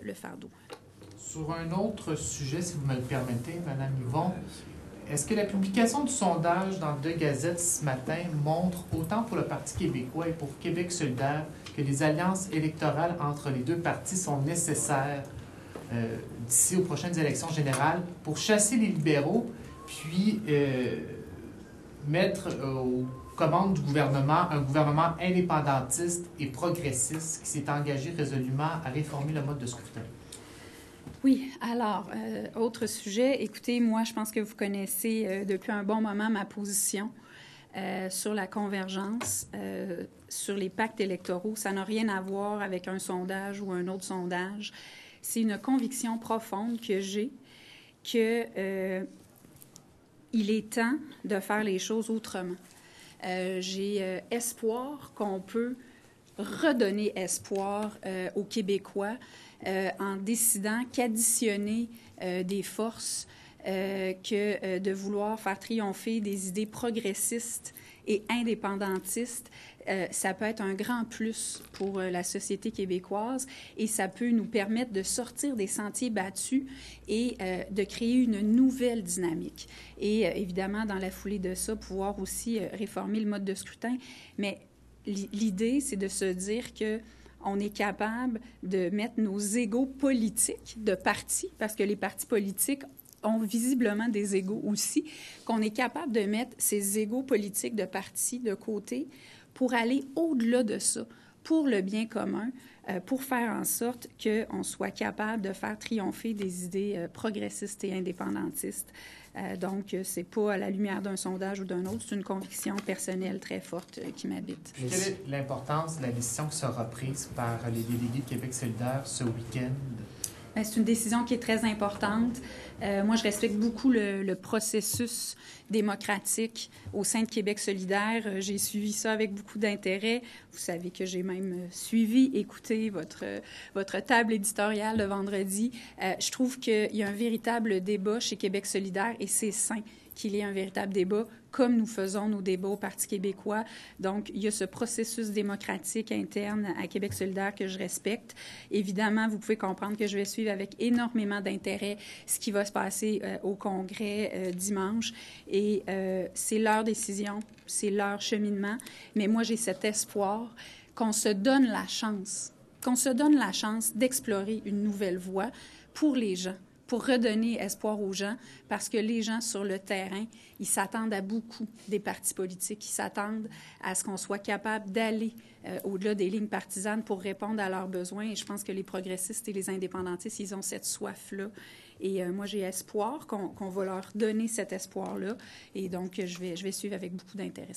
le fardeau. Sur un autre sujet, si vous me le permettez, Mme Yvon, est-ce que la publication du sondage dans deux gazettes ce matin montre, autant pour le Parti québécois et pour Québec solidaire, que les alliances électorales entre les deux partis sont nécessaires d'ici aux prochaines élections générales pour chasser les libéraux, puis mettre aux commandes du gouvernement un gouvernement indépendantiste et progressiste qui s'est engagé résolument à réformer le mode de scrutin? Oui, alors, autre sujet. Écoutez, moi, je pense que vous connaissez depuis un bon moment ma position sur la convergence, sur les pactes électoraux. Ça n'a rien à voir avec un sondage ou un autre sondage. C'est une conviction profonde que j'ai que il est temps de faire les choses autrement. J'ai espoir qu'on peut redonner espoir aux Québécois en décidant qu'additionner des forces que de vouloir faire triompher des idées progressistes et indépendantistes, ça peut être un grand plus pour la société québécoise et ça peut nous permettre de sortir des sentiers battus et de créer une nouvelle dynamique. Et évidemment, dans la foulée de ça, pouvoir aussi réformer le mode de scrutin. Mais l'idée, c'est de se dire que on est capable de mettre nos égos politiques de partis, parce que les partis politiques ont visiblement des égos aussi, qu'on est capable de mettre ces égos politiques de partis de côté pour aller au-delà de ça, pour le bien commun, pour faire en sorte qu'on soit capable de faire triompher des idées progressistes et indépendantistes. Donc, c'est pas à la lumière d'un sondage ou d'un autre, c'est une conviction personnelle très forte qui m'habite. Quelle est l'importance de la décision qui sera prise par les délégués de Québec solidaire ce week-end? C'est une décision qui est très importante. Moi, je respecte beaucoup le processus démocratique au sein de Québec solidaire. J'ai suivi ça avec beaucoup d'intérêt. Vous savez que j'ai même écouté votre table éditoriale de vendredi. Je trouve qu'il y a un véritable débat chez Québec solidaire et c'est sain qu'il y ait un véritable débat, comme nous faisons nos débats au Parti québécois. Donc, il y a ce processus démocratique interne à Québec solidaire que je respecte. Évidemment, vous pouvez comprendre que je vais suivre avec énormément d'intérêt ce qui va se passer au Congrès dimanche. Et c'est leur décision, c'est leur cheminement. Mais moi, j'ai cet espoir qu'on se donne la chance, d'explorer une nouvelle voie pour les gens, pour redonner espoir aux gens, parce que les gens sur le terrain, ils s'attendent à beaucoup des partis politiques. Ils s'attendent à ce qu'on soit capable d'aller au-delà des lignes partisanes pour répondre à leurs besoins. Et je pense que les progressistes et les indépendantistes, ils ont cette soif-là. Et moi, j'ai espoir qu'on va leur donner cet espoir-là. Et donc, je vais suivre avec beaucoup d'intérêt.